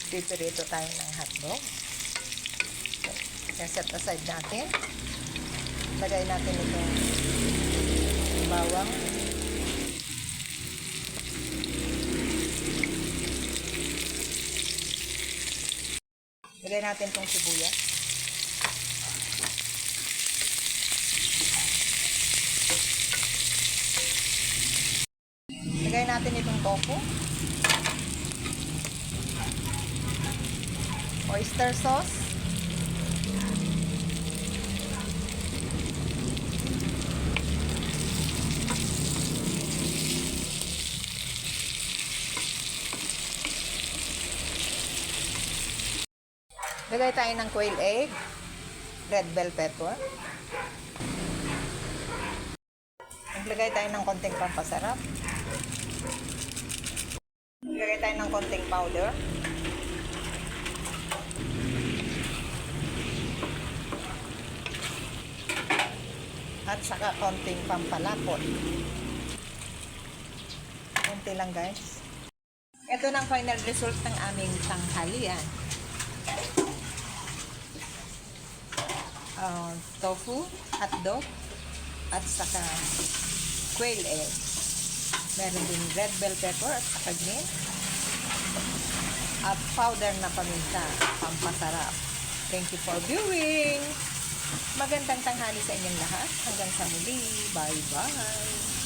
Pipirito tayo ng hotdog. Set aside natin. Lagay natin itong bawang. Lagay natin itong sibuyas. Lagay natin itong tofu. Oyster sauce. Lagay tayo ng quail egg, red bell pepper. Maglagay tayo ng konting pampasarap. Lagay tayo ng konting powder. At saka konting pampalapot. Konti lang guys. Ito na ang final result ng aming tanghalian. Tofu, hotdog, at saka quail egg. Meron din red bell pepper at saka green. At powder na paminta, pampasarap. Thank you for viewing! Magandang tanghali sa inyong lahat. Hanggang sa muli. Bye-bye!